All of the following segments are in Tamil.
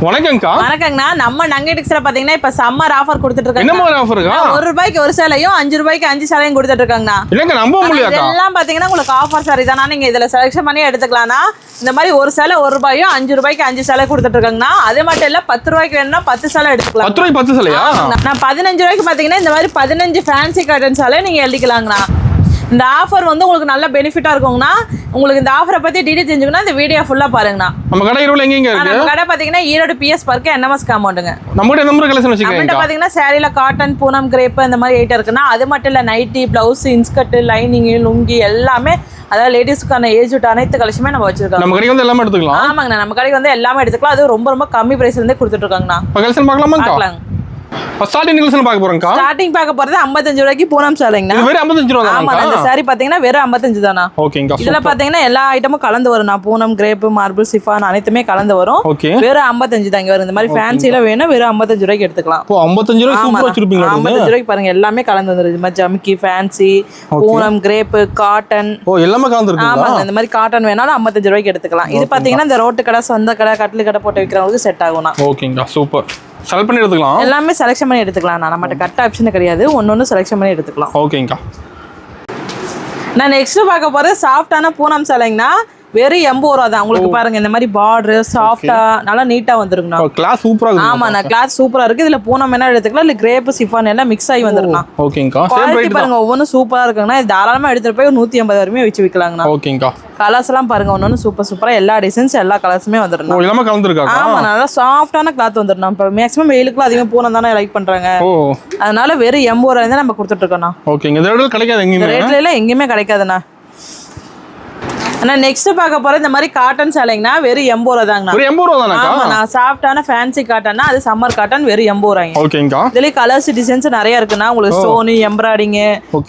வணக்கம்க்கா. வணக்கங்கண்ணா. நம்ம நங்கை டெக்ஸ்ல பாத்தீங்கன்னா இப்ப சம்மர் ஆஃபர் கொடுத்துட்டு இருக்காங்க. என்ன மாதிரி ஆஃபர்க்கா? 1 ரூபாய்க்கு ஒரு சேலையும் 5 ரூபாய்க்கு 5 சேலையும் கொடுத்துட்டு இருக்காங்கண்ணா. இல்லங்க நம்ப முடியலக்கா. இதெல்லாம் பாத்தீங்கன்னா உங்களுக்கு ஆஃபர் சாரி தானா, நீங்க இதுல செலக்ஷன் பண்ணி எடுத்துக்கலாம்னா. இந்த மாதிரி ஒரு சேலை 1 ரூபாயும் 5 ரூபாய்க்கு 5 சேலை கொடுத்துட்டு இருக்காங்கண்ணா. அதே மட்டும் இல்ல 10 ரூபாய்க்கு வேணும்னா 10 சேலை எடுத்துக்கலாம். 10 ரூபாய்க்கு 10 சேலையா? நான் 15 ரூபாய்க்கு பாத்தீங்கன்னா இந்த மாதிரி 15 ஃபேன்சி காட்டன் சேலை நீங்க எழுதிக்கலாங்கண்ணா. இந்த ஆஃபர் வந்து உங்களுக்கு நல்ல பெனிஃபிட்டா இருக்குங்கண்ணா. உங்களுக்கு இந்த ஆஃபரை பத்தி டீடைல் தெரிஞ்சுக்கணும் இந்த வீடியோ ஃபுல்லா பாருங்கண்ணா. நம்ம கடை ஈரோடு எங்க இருக்கு? நம்ம கடை பாத்தீங்கன்னா ஈரோடு பிஎஸ் பார்க் NMS காம்பவுண்டுங்க. நம்ம கிட்ட நம்பர் கலெக்ஷன் வச்சிருக்கீங்க. நம்ம பாத்தீங்கன்னா சாரில காட்டன், பூனம், கிரேப் இந்த மாதிரி ஐட்டம் இருக்குன்னா அது மட்டும் இல்ல nighty, blouse, inskirt, lining, lungi எல்லாமே அதாவது லேடிஸ்க்கான ஏஜ் அனைத்து கலெக்ஷனுமே நம்ம வச்சிருக்கோம். நம்ம கடைக்கு வந்து எல்லாமே எடுத்துக்கலாம். ஆமாங்கண்ணா, நம்ம கடைக்கு வந்து எல்லாமே எடுத்துக்கலாம். அது ரொம்ப ரொம்ப கம்மி பிரைஸ்ல இருந்தே கொடுத்துட்டு இருக்காங்கண்ணா. கலெக்ஷன் பார்க்கலாமா? பார்க்கலாம். ஸ்டார்டிங் கலெக்ஷன் பார்க்க போறோம்க்கா. ஸ்டார்டிங் பார்க்க போறது 55 ரூபாய்க்கு பூனம் சேலைங்கண்ணா. இது வெறும் 55 ரூபாய் தானா? ஆமா, இந்த சாரி பாத்தீங்கன்னா வெறும் 55 தானா. ஓகேங்கா. இதுல பாத்தீங்கன்னா எல்லா ஐட்டமும் கலந்து வரும். பூனம், கிரேப், மார்பிள், சிஃபான் அனைத்துமே கலந்து வரும். ஓகே. வெறும் 55 தாங்க வரும். இந்த மாதிரி ஃபேன்சில வேணா வெறும் 55 ரூபாய்க்கு எடுத்துக்கலாம். ஓ 55 ரூபாய் சூப்பரா வச்சிருப்பீங்க. 55 ரூபாய்க்கு பாருங்க எல்லாமே கலந்து வந்துருது. இந்த மாதிரி ஜமிக்கி, ஃபேன்சி, பூனம், கிரேப், காட்டன். ஓ எல்லாமே கலந்து இருக்குங்களா? ஆமாங்க, இந்த மாதிரி காட்டன் வேணாலும் 55 ரூபாய்க்கு எடுத்துக்கலாம். இது பாத்தீங்கன்னா இந்த ரோட்டு கடை, சொந்த கடை, கட்டில் கடை போட்டு விற்கிறவங்களுக்கு செட் ஆகும்னா. ஓகேங்கா சூப்பர். செலக்ட் பண்ணி எடுத்துக்கலாம். எல்லாமே செலக்ஷன் பண்ணி எடுத்துக்கலாம். நம்மகிட்ட கட் ஆப்ஷன் கிடையாது. ஒன்னொன்னு செலக்ஷன் பண்ணி எடுத்துக்கலாம். ஓகேங்கா. நான் நெக்ஸ்ட் பார்க்க போறது சாஃப்டான பூனம் சேலைங்கண்ணா. வெறும் 80 ரூபா தான். உங்களுக்கு பாருங்க இந்த மாதிரி பார்டர் சாஃப்டா நல்லா நீட்டா வந்துருங்கண்ணா. கிளாஸ் சூப்பரா இருக்கு. ஆமா, நான் கிளாஸ் சூப்பரா இருக்கு. இதுல பூனம் வேணா எடுத்துக்கலாம், இல்ல கிரேப், சிஃபான் எல்லாம் மிக்ஸ் ஆகி வந்துருங்கண்ணா. ஓகேங்கா. குவாலிட்டி பாருங்க ஒவ்வொன்றும் சூப்பரா இருக்குங்கண்ணா. இது தாராளமா எடுத்துட்டு போய் 150 வரையுமே வச்சு விற்கலாங்கண்ணா. ஓகேங்கா. கலர்ஸ் எல்லாம் பாருங்க ஒன்னொன்னு சூப்பரா எல்லா டிசைன்ஸ் எல்லா கலர்ஸுமே வந்துரும். ஓ எல்லாமே கலந்துருக்காங்க. ஆமா, நல்லா சாஃப்டான கிளாத் வந்துரும். இப்ப மேக்ஸிமம் வெயிலுக்குலாம் அதிகமா பூனம் தானே லைக் பண்றாங்க. ஓ அதனால வெறும் 80 ரூபாய் தான் நம்ம கொடுத்துட்டு இருக்கோம்ண்ணா. ஓகேங்க. இந்த ரேட்ல கிடைக்காது எங்கேயுமே. ரேட்ல எல்லாம் எங்கேயுமே கிடைக்காதுண்ணா. நான் நெக்ஸ்ட் பார்க்க போறது இந்த மாதிரி காட்டன் சேலைங்கண்ணா. வெறும் 80 ரூபா தாங்கண்ணா. ஒரு 80 ரூபா தானா? ஆமா, நான் சாஃப்டான ஃபேன்சி காட்டன்னா அது சம்மர் காட்டன் வெறும் 80 ரூபாய்ங்க. ஓகேங்கா. இதுலயே கலர்ஸ் டிசைன்ஸ் நிறைய இருக்குண்ணா. உங்களுக்கு ஸ்டோன், எம்ப்ராய்டிங்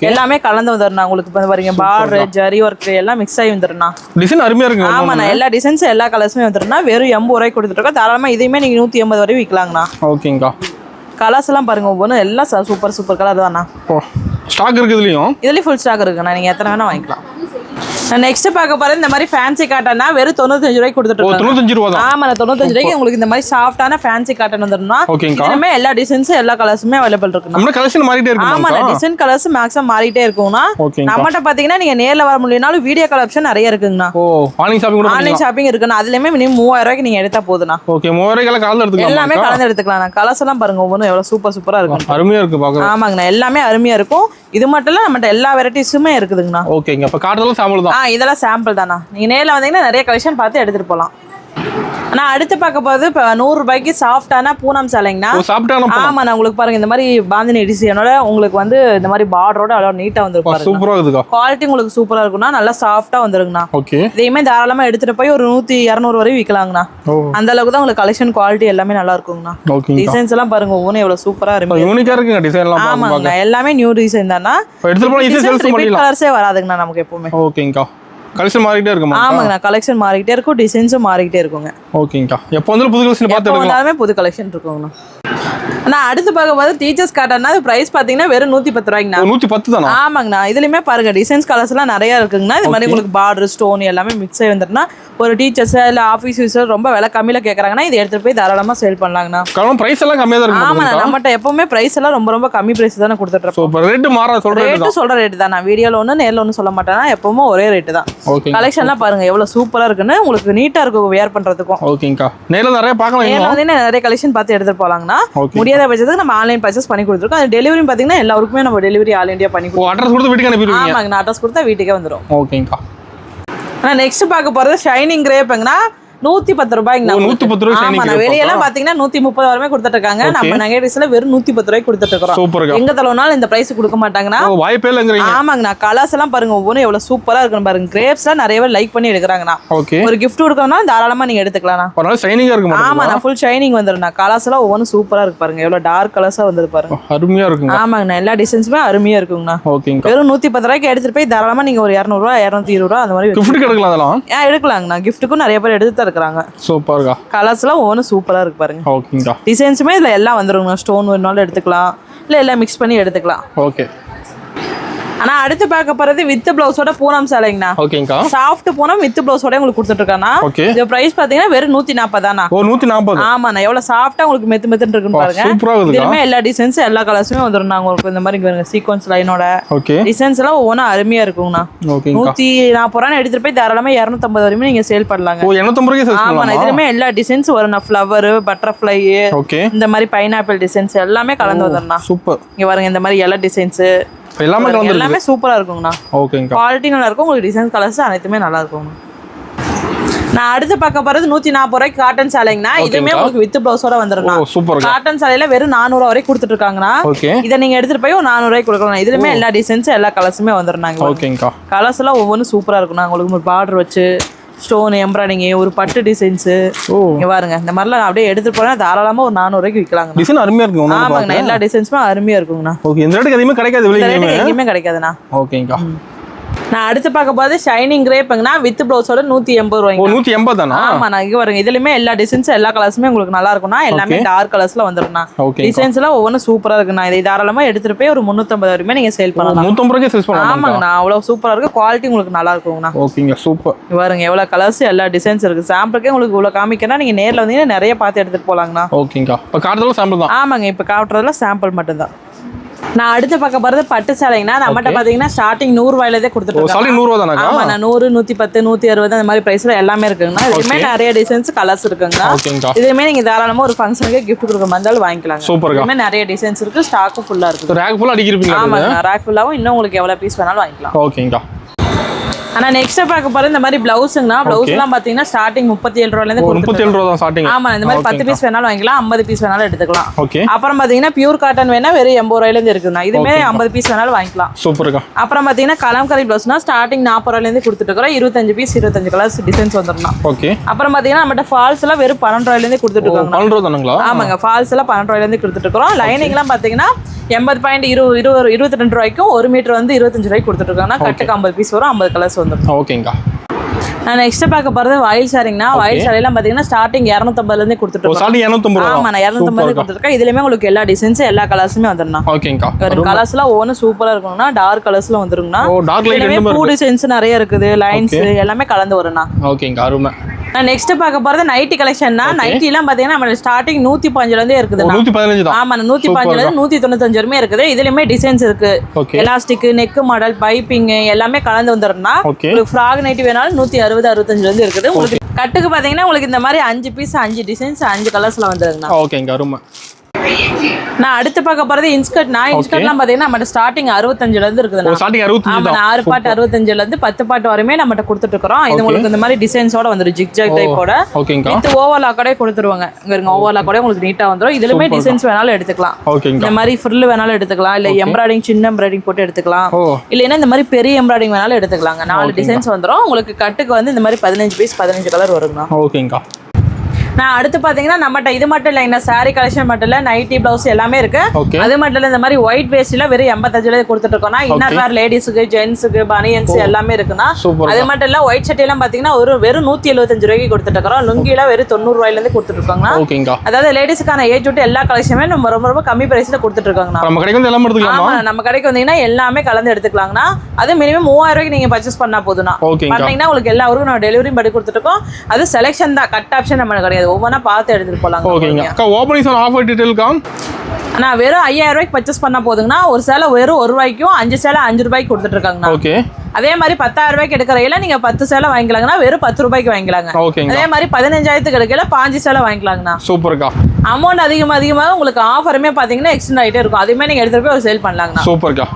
எல்லாமே கலந்து வந்துருண்ணா. உங்களுக்கு இப்ப பாருங்க பார்டர், ஜரி ஒர்க் எல்லாம் மிக்ஸ் ஆகி வந்துருண்ணா. டிசைன் அருமையா இருக்கு. ஆமாண்ணா, எல்லா டிசைன்ஸ் எல்லா கலர்ஸுமே வந்துருண்ணா. வெறும் 80 ரூபாய்க்கு கொடுத்துட்டு இருக்கோம். தாராளமா இதையுமே நீங்க 180 வரை விற்கலாங்கண்ணா. ஓகேங்கா. கலர்ஸ் எல்லாம் பாருங்க ஒவ்வொன்றும் எல்லாம் சூப்பர் கலர் தானா. ஓ ஸ்டாக் இருக்கு இதுலயும். இதுலயும் ஃபுல் ஸ்டாக் இருக்குண்ணா. நீங்க எத்தனை வேணா வாங்கிக்கலாம். நான் நெக்ஸ்ட் பார்க்க போறது இந்த மாதிரி ஃபேன்சி காட்டன்னா வெறும் 95 ரூபாய்க்கு கொடுத்துட்டு இருக்கோம். 95 ரூபாய் தான். ஆமா, 95 ரூபாய்க்கு உங்களுக்கு இந்த மாதிரி சாஃப்டான ஃபேன்சி காட்டன் வந்துரும்னா. ஓகேங்கா. இதுமே எல்லா டிசைன்ஸ் எல்லா கலர்ஸுமே அவைலபிள் இருக்கு. நம்ம கலெக்ஷன் மாறிட்டே இருக்கு. ஆமா, டிசைன் கலர்ஸ் மேக்ஸிமம் மாறிட்டே இருக்கும்னா. நம்மட்ட பாத்தீங்கன்னா நீங்க நேர்ல வர முடியலனாலும் வீடியோ கால் ஆப்ஷன் நிறைய இருக்குங்கண்ணா. ஓ ஆன்லைன் ஷாப்பிங் கூட ஆன்லைன் ஷாப்பிங் இருக்குண்ணா. அதுலயுமே மினிமம் 3000 ரூபாய்க்கு நீங்க எடுத்தா போதுண்ணா. ஓகே 3000 ரூபாய்க்கு கலந்து எடுத்துக்கலாம். எல்லாமே கலந்து எடுத்துக்கலாம். கலர்ஸ் எல்லாம் பாருங்க ஒவ்வொன்றும் எவ்வளவு சூப்பரா இருக்கும். அருமையா இருக்கு பாக்க. ஆமாங்கண்ணா, எல்லாமே அருமையா இருக்கும். இது மட்டும் இல்ல நம்மட்ட எல்லா வெரைட்டிஸுமே இருக்குதுங்கண்ணா. ஓகேங்க. அப்ப காட்டுறதுல சாம்பிள் தான். இதெல்லாம் சாம்பிள் தானா. நீங்க நேர்ல வந்தீங்கன்னா நிறைய கலெக்ஷன் பார்த்து எடுத்துட்டு போலாம். ஆனா அடுத்து பார்க்க போறது இப்ப 100 ரூபாய்க்கு சாஃப்டான பூனம் சேலைங்கண்ணா. ஆமா, நான் உங்களுக்கு பாருங்க இந்த மாதிரி பாந்தினி டிசைனோட உங்களுக்கு வந்து இந்த மாதிரி பார்டரோட அவ்வளவு நீட்டா வந்துருக்கும். சூப்பரா இருக்குதா. குவாலிட்டி உங்களுக்கு சூப்பரா இருக்கும்னா. நல்லா சாஃப்டா வந்துருங்கண்ணா. ஓகே. இதையுமே தாராளமா எடுத்துட்டு போய் ஒரு 100 200 வரை விற்கலாங்கண்ணா. அந்த அளவுக்கு தான் உங்களுக்கு கலெக்ஷன் குவாலிட்டி எல்லாமே நல்லா இருக்குங்கண்ணா. டிசைன்ஸ் எல்லாம் பாருங்க ஒவ்வொன்றும் எவ்வளவு சூப்பரா இருக்கு. யூனிக்கா இருக்குங்க டிசைன் எல்லாம். ஆமாங்க, எல்லாமே நியூ டிசைன் தானா. எடுத்துட்டு போனா ஈஸியா சேல்ஸ் பண்ணிடலாம். கலர்ஸே வராதுங்கண்ணா நமக்கு எப்பவுமே. ஓகேங்கா. கலெக்ஷன் மாறிட்டே இருக்குமா? ஆமாங்கண்ணா, கலெக்ஷன் மாறிட்டே இருக்கும். டிசைன்ஸும் மாறிட்டே இருக்குங்க. ஓகேங்கா. எப்போ வந்து புது கலெக்ஷன் பார்த்து எடுக்கலாம். எல்லாமே புது கலெக்ஷன் இருக்குங்கண்ணா. நான் அடுத்து பார்க்க போது டீச்சர்ஸ் காட்டன்னா அது பிரைஸ் பாத்தீங்கன்னா வெறும் 110 ரூபாய்ங்கண்ணா. 110 தானா? ஆமாங்கண்ணா. இதுலயுமே பாருங்க டிசைன்ஸ் கலர்ஸ் எல்லாம் நிறைய இருக்குங்கண்ணா. இந்த மாதிரி உங்களுக்கு பார்டர், ஸ்டோன் எல்லாமே மிக்ஸ் ஆகி வந்துருன்னா ஒரு டீச்சர்ஸ் இல்ல ஆபீஸ் யூசர் ரொம்ப விலை கம்மியில கேக்குறாங்கன்னா இது எடுத்துட்டு போய் தாராளமா சேல் பண்ணலாங்கண்ணா. காரணம் பிரைஸ் எல்லாம் கம்மியா தான் இருக்கும். ஆமாண்ணா, நம்மகிட்ட எப்பவுமே பிரைஸ் எல்லாம் ரொம்ப கம்மி பிரைஸ் தானே கொடுத்துட்டு இருக்கோம். சூப்பர். ரேட் மாற சொல்ற ரேட் தான். நான் வீடியோல ஒண்ணு நேர்ல ஒண்ணு சொல்ல மாட்டேன்னா எப்பவுமே ஒரே ரேட் தான். கலெக்ஷன்லாம் பாருங்க எவ்வளவு சூப்பரா இருக்குன்னு. உங்களுக்கு நீட்டா இருக்கும் வேர் பண்றதுக்கும். ஓகேங்கா. நேர்ல நிறைய பார்க்கலாம். நேர்ல வந்து நிறைய கலெக்ஷன் பார்த்து எடுத்துட்டு போலாங்கண்ணா. முடியாத பட்சத்துக்கு நம்ம ஆன்லைன் பர்ச்சேஸ் பண்ணி கொடுத்துருக்கோம். அது டெலிவரி பாத்தீங்கன்னா எல்லாருக்குமே நம்ம டெலிவரி ஆல் இந்தியா பண்ணி கொடுப்போம். அட்ரஸ் கொடுத்து வீட்டுக்கு அனுப்பிடுவீங்க. ஆமாங்க, அட்ரஸ் கொடுத்தா வீட்டுக்கே வந்துரும். ஓகேங்கா. நான் நெக்ஸ்ட் பார்க்க போறது ஷைனிங் கிரேப்ங்கண்ணா. 110 ரூபாய்ங்கண்ணா. 110 ரூபாய் ஷைனிங் கிரேப். வெளியெல்லாம் பாத்தீங்கன்னா 130 வரைமே கொடுத்துட்டு இருக்காங்க. நம்ம நகைடிஸ்ல வெறும் 110 ரூபாய்க்கு கொடுத்துட்டு இருக்கோம். சூப்பர்ங்க. எங்க தலவனாலும் இந்த பிரைஸ் கொடுக்க மாட்டாங்கண்ணா. வாய்ப்பே இல்லங்கறீங்க. ஆமாங்கண்ணா, கலர்ஸ் எல்லாம் பாருங்க ஒவ்வொன்றும் எவ்வளவு சூப்பரா இருக்குன்னு பாருங்க. கிரேப்ஸ்லாம் நிறைய பேர் லைக் பண்ணி எடுக்கறாங்கண்ணா. ஒரு கிஃப்ட் கொடுக்கணும்னா தாராளமா நீங்க எடுத்துக்கலாம்ண்ணா. பரவாயில்ல, ஷைனிங்கா இருக்கு. ஆமாண்ணா, ஃபுல் ஷைனிங் வந்துருண்ணா. கலர்ஸ் எல்லாம் ஒவ்வொன்றும் சூப்பரா இருக்கு பாருங்க. எவ்வளவு டார்க் கலர்ஸா வந்து பாருங்க. அருமையா இருக்குங்க. ஆமாங்கண்ணா, எல்லா டிசைன்ஸுமே அருமையா இருக்குங்கண்ணா. ஓகேங்க. வெறும் 110 ரூபாய்க்கு எடுத்துட்டு போய் தாராளமா நீங்க ஒரு 200 ரூபாய் 220 ரூபாய் அந்த மாதிரி கிஃப்ட் எடுக்கலாம். அதெல்லாம் எடுக்கலாங்கண்ணா. கிஃப்ட்டுக்கும் நிறைய பேர் எடுத்து இருக்காங்க. சூப்பர்ங்க. கலர்ஸ் எல்லாம் ஒவ்வொன்றும் சூப்பரா இருக்கு பாருங்க. ஓகேங்கா. டிசைன்ஸுமே இதுல எல்லாம் வந்துருங்க. ஸ்டோன் வேணும்னாலும் எடுத்துக்கலாம், இல்ல எல்லாம் மிக்ஸ் பண்ணி எடுத்துக்கலாம். ஓகே. ஆனா அடுத்து பார்க்க போறது வித் பிளவுஸோட பூனம் சேலைங்கண்ணா. ஓகேங்கா. சாஃப்ட் பூனம் வித் பிளவுஸோட உங்களுக்கு கொடுத்துட்டு இருக்கானா. இது பிரைஸ் பாத்தீங்கன்னா வெறும் 140 தானா. ஓ 140. ஆமாண்ணா, எவ்வளவு சாஃப்டா உங்களுக்கு மெத்துன்னு இருக்குன்னு பாருங்க. சூப்பரா இருக்குங்க. இதுமே எல்லா டிசைன்ஸ் எல்லா கலர்ஸுமே வந்துரும். நாங்க உங்களுக்கு இந்த மாதிரி சீக்வென்ஸ் லைனோட ஓகே டிசைன்ஸ் எல்லாம் ஒவ்வொன்றா அருமையா இருக்குங்கண்ணா. 140 ரூபாய் எடுத்துட்டு போய் தாராளமா 250 வரையும் நீங்க சேல் பண்ணலாங்க. ஓ 250 ரூபாய்க்கு சேல் பண்ணலாம். ஆமாண்ணா, இதுலமே எல்லா டிசைன்ஸ் வரும். ஃப்ளவர், பட்டர்ஃப்ளை, இந்த மாதிரி பைனாப்பிள் டிசைன்ஸ் எல்லாமே கலந்து வந்துருண்ணா. சூப்பர். இங்க பாருங்க இந்த மாதிரி எல்லா டிசைன்ஸ் எல்லாமே சூப்பரா இருக்குங்கண்ணா. ஓகேங்க. குவாலிட்டி நல்லா இருக்கும். உங்களுக்கு டிசைன் கலர்ஸ் அனைத்துமே நல்லா இருக்குங்க. நான் அடுத்து பார்க்க போறது 140 ரூபாய்க்கு காட்டன் சேலைங்கண்ணா. இதுமே உங்களுக்கு வித் பிளவுஸோட வந்துரும். சூப்பர். காட்டன் சேலையில வெறும் 400 வரைக்கும் கொடுத்துட்டு இருக்காங்கண்ணா. இதை நீங்க எடுத்துட்டு போய் 400 ரூபாய்க்கு கொடுக்கலாம். இதுலயுமே எல்லா டிசைன்ஸ் எல்லா கலர்ஸுமே வந்துருந்தாங்க. ஓகேங்கா. கலர்ஸ் எல்லாம் ஒவ்வொன்றும் சூப்பரா இருக்கும். உங்களுக்கு ஒரு பார்டர் வச்சு ஸ்டோன் எம்ப்ராய்டிங் ஒரு பட்டு டிசைன்ஸ் இங்க பாருங்க. இந்த மாதிரிலாம் அப்படியே எடுத்துட்டு போனா தாராளமா ஒரு 400 ரூபாய்க்கு விற்கலாங்க. டிசைன் அருமையா இருக்கும். ஆமாங்கண்ணா, எல்லா டிசைன்ஸுமே அருமையா இருக்குங்கண்ணா. ஓகே. இந்த ரேட்டுக்கு எதுவுமே கிடைக்காது. எங்கேயுமே கிடைக்காதுண்ணா. ஓகேங்கா. நான் அடுத்து பார்க்க போது ஷைனிங் கிரேப்ங்கண்ணா வித் பிளவுஸோட 180 ரூபாய்க்கு. 180 தானா? ஆமா, நான் இங்க பாருங்க. இதுலயுமே எல்லா டிசைன்ஸ் எல்லா கலர்ஸுமே உங்களுக்கு நல்லா இருக்கும்னா. எல்லாமே டார்க் கலர்ஸ்ல வந்துரும்ண்ணா. டிசைன்ஸ் எல்லாம் ஒவ்வொன்றும் சூப்பரா இருக்குண்ணா. இதை தாராளமா எடுத்துட்டு போய் ஒரு 350 வரைக்கும் நீங்க சேல் பண்ணலாம். 150 ரூபாய்க்கு சேல் பண்ணலாம். ஆமாங்கண்ணா, அவ்வளவு சூப்பரா இருக்கு. குவாலிட்டி உங்களுக்கு நல்லா இருக்குங்கண்ணா. ஓகேங்க. சூப்பர். பாருங்க எவ்வளவு கலர்ஸ் எல்லா டிசைன்ஸ் இருக்கு. சாம்பிளுக்கே உங்களுக்கு இவ்வளவு காமிக்கனா நீங்க நேர்ல வந்தீங்கன்னா நிறைய பார்த்து எடுத்துட்டு போலாங்கண்ணா. ஓகேங்கா. இப்ப காட்டுறதுல சாம்பிள் தான். ஆமாங்க, இப்ப காட்டுறதுல சாம்பிள் மட்டும் தான். நான் அடுத்து பார்க்க போறது பட்டு சேலைங்கண்ணா. நம்மகிட்ட பாத்தீங்கன்னா ஸ்டார்டிங் 100 ரூபாயிலே கொடுத்துட்டு இருக்காங்க. 100 ரூபா தானா? ஆமா, 100, 110, 160 அந்த மாதிரி பிரைஸ்ல எல்லாமே இருக்குங்கண்ணா. இதுமே நிறைய டிசைன்ஸ் கலர்ஸ் இருக்குங்கண்ணா. இதுமே நீங்க தாராளமா ஒரு ஃபங்க்ஷனுக்கு கிஃப்ட் கொடுக்க வந்தாலும் வாங்கிக்கலாம். சூப்பர். இதுமே நிறைய டிசைன்ஸ் இருக்கு. ஸ்டாக் ஃபுல்லா இருக்கு. ரேக் ஃபுல்லா அடிக்கிருப்பீங்க. ஆமாங்க, ரேக் ஃபுல்லாவும் இன்னும் உங்களுக்கு எவ்வளவு பீஸ் வேணாலும் வாங்கிக்கலாம். ஓகேங்கா. ஆனா நெக்ஸ்ட் பார்க்க போற இந்த மாதிரி பிளவுஸ்ங்கண்ணா. பிளவுஸ் எல்லாம் பாத்தீங்கன்னா ஸ்டார்டிங் 37 ரூபாயில இருந்து 37 ரூபா தான் ஸ்டார்டிங். ஆமா, இந்த மாதிரி 10 பீஸ் வேணாலும் வாங்கிக்கலாம், 50 பீஸ் வேணாலும் எடுத்துக்கலாம். ஓகே. அப்புறம் பாத்தீங்கன்னா பியூர் காட்டன் வேணா வெறும் 80 ரூபாயில இருந்து இருக்குண்ணா. இதுமே 50 பீஸ் வேணாலும் வாங்கிக்கலாம். சூப்பர்க்கா. அப்புறம் பாத்தீங்கன்னா கலம்கரி பிளவுஸ்னா ஸ்டார்டிங் 40 ரூபாயில இருந்து கொடுத்துட்டு இருக்கோம். 25 பீஸ் 25 கலர்ஸ் டிசைன்ஸ் வந்துரும். ஓகே. அப்புறம் பாத்தீங்கன்னா நம்மட்ட ஃபால்ஸ் எல்லாம் வெறும் 12 ரூபாயில இருந்து கொடுத்துட்டு இருக்காங்க. 12 ரூபா தானுங்களா? ஆமாங்க, ஃபால்ஸ் எல்லாம் 12 ரூபாயில இருந்து கொடுத்துட்டு இருக்கோம். லைனிங் எல்லாம் பாத்தீங்கன்னா 80.22 ரூபாய்க்கும் 1 மீட்டர் வந்து 25 ரூபாய்க்கு கொடுத்துட்டு இருக்காங்க. கட்டுக்கு 50 பீஸ் வரும், 50 கலர்ஸ் வந்துடும். ஓகேங்கா. நான் நெக்ஸ்ட் பார்க்க போறது வயல் சாரிங்கண்ணா. வயல் சாரியெல்லாம் பாத்தீங்கன்னா ஸ்டார்டிங் 250 இருந்து கொடுத்துட்டு இருக்கோம். ஸ்டார்டிங் 250 ரூபாய். ஆமா, நான் 250 கொடுத்துருக்கேன். இதுலயுமே உங்களுக்கு எல்லா டிசைன்ஸ் எல்லா கலர்ஸுமே வந்துரும். ஓகேங்கா. கலர்ஸ் எல்லாம் ஒவ்வொன்றும் சூப்பரா இருக்கும்னா. டார்க் கலர்ஸ்ல வந்துருங்கண்ணா. பூ டிசைன்ஸ் நிறைய இருக்குது. லைன்ஸ் எல்லாமே கலந்து வரும்ண்ணா. ஓகேங்கா. அருமை. நான் நெக்ஸ்ட் பார்க்க போறது நைட்டி கலெக்ஷன்னா. நைட்டி எல்லாம் பாத்தீங்கன்னா நம்ம ஸ்டார்டிங் 115 இருந்தே இருக்குது. 115 தான். ஆமா, 115 இருந்து 195 வரையுமே இருக்குது. இதுலயுமே டிசைன்ஸ் இருக்கு. எலாஸ்டிக், நெக் மாடல், பைப்பிங் எல்லாமே கலந்து வந்துரும்னா. உங்களுக்கு ஃப்ராக் நைட்டி வேணாலும் 160, 65 இருந்து இருக்குது. உங்களுக்கு கட்டுக்கு பாத்தீங்கன்னா உங்களுக்கு இந்த மாதிரி 5 பீஸ் 5 டிசைன்ஸ் 5 கலர்ஸ்ல வந்துருங்கண்ணா. ஓகேங்க. அருமை. நான் அடுத்து பார்க்க போறது இன்ஸ்கர்ட்னா. இன்ஸ்கர்ட்லாம் பாத்தீங்கன்னா நம்ம ஸ்டார்டிங் 65 இருந்து இருக்குதுண்ணா. ஸ்டார்டிங் 65 தான். 6 பாட் 65 இருந்து 10 பாட் வரையுமே நம்ம கொடுத்துட்டு இருக்கோம். இது உங்களுக்கு இந்த மாதிரி டிசைன்ஸோட வந்துரும். ஜிக்ஜாக் டைப்போட. ஓகேங்க. வித் ஓவர்லாக்கோட கொடுத்துருவாங்க. இங்க இருங்க, ஓவர்லாக்கோட உங்களுக்கு நீட்டா வந்துரும். இதுலயுமே டிசைன்ஸ் வேணாலும் எடுத்துக்கலாம். இந்த மாதிரி ஃப்ரில் வேணாலும் எடுத்துக்கலாம், இல்ல எம்ப்ராய்டிங் சின்ன எம்ப்ராய்டிங் போட்டு எடுத்துக்கலாம், இல்லைன்னா இந்த மாதிரி பெரிய எம்ப்ராய்டிங் வேணாலும் எடுத்துக்கலாங்க. 4 டிசைன்ஸ் வந்துரும். உங்களுக்கு கட்டுக்கு வந்து இந்த மாதிரி 15 பீஸ் 15 கலர் வருங்க. ஓகேங்கா. நான் அடுத்து பாத்தீங்கன்னா நம்மகிட்ட இது மட்டும் இல்லைங்க, சாரி கலெக்ஷன் மட்டும் இல்ல, நைட்டி பிளவுஸ் எல்லாமே இருக்கு. அது மட்டும் இல்ல, இந்த மாதிரி ஒயிட் வேஸ்ட்ல வெறும் 85 கொடுத்துட்டு இருக்கோம்னா. இன்னர் வேர் லேடிஸுக்கு, ஜென்ஸுக்கு, பனியன்ஸ் எல்லாமே இருக்குன்னா. அது மட்டும் இல்ல, ஒயிட் சட்டை எல்லாம் பாத்தீங்கன்னா வெறும் 175 ரூபாய்க்கு கொடுத்துட்டு இருக்கோம். லுங்கில வெறும் 90 ரூபாயில இருந்து கொடுத்துட்டு இருக்காங்க. அதாவது லேடிஸுக்கான ஏஜ் விட்டு எல்லா கலெக்ஷனுமே நம்ம ரொம்ப ரொம்ப கம்மி பிரைஸ்ல கொடுத்துட்டு இருக்காங்க. நம்ம கடைக்கு வந்து எல்லாம் எடுத்துக்கலாமா? ஆமா, நம்ம கடைக்கு வந்தீங்கன்னா எல்லாமே கலந்து எடுத்துக்கலாங்கண்ணா. அது மினிமம் 3000 ரூபாய்க்கு நீங்க பர்ச்சேஸ் பண்ணா போதும்னா. பண்ணீங்கன்னா உங்களுக்கு எல்லா ஊருக்கும் நம்ம டெலிவரி பண்ணி கொடுத்துட்டு இருக்கோம். அது செலக்ஷன் தான், கட் ஆப்ஷன் நம்ம கிடையாது. ஒவ்வொன்றா பார்த்து எடுத்துட்டு போலாம். ஓகேங்க. அக்கா ஓபனிங் ஆன் ஆஃபர் டீடைல் காம். அண்ணா வெறும் 5000 ரூபாய்க்கு பர்ச்சேஸ் பண்ணா போதுங்கண்ணா. ஒரு சேலை வெறும் 1 ரூபாய்க்கும் 5 சேலை 5 ரூபாய்க்கு கொடுத்துட்டு இருக்காங்கண்ணா. ஓகே. அதே மாதிரி 10000 ரூபாய்க்கு எடுக்கிறதுல நீங்க 10 சேலை வாங்கிக்கலாங்கண்ணா. வெறும் 10 ரூபாய்க்கு வாங்கிக்கலாங்க. அதே மாதிரி 15000க்கு எடுக்கல 5 சேலை வாங்கிக்கலாங்கண்ணா. சூப்பர்க்கா. அமௌண்ட் அதிகமாக உங்களுக்கு ஆஃபருமே பாத்தீங்கன்னா எக்ஸ்டெண்ட் ஆகிட்டே இருக்கும். அதுவுமே நீங்க எடுத்துட்டு போய் ஒரு சேல் பண்ணலாங்கண்ணா. சூப்பர்க்கா.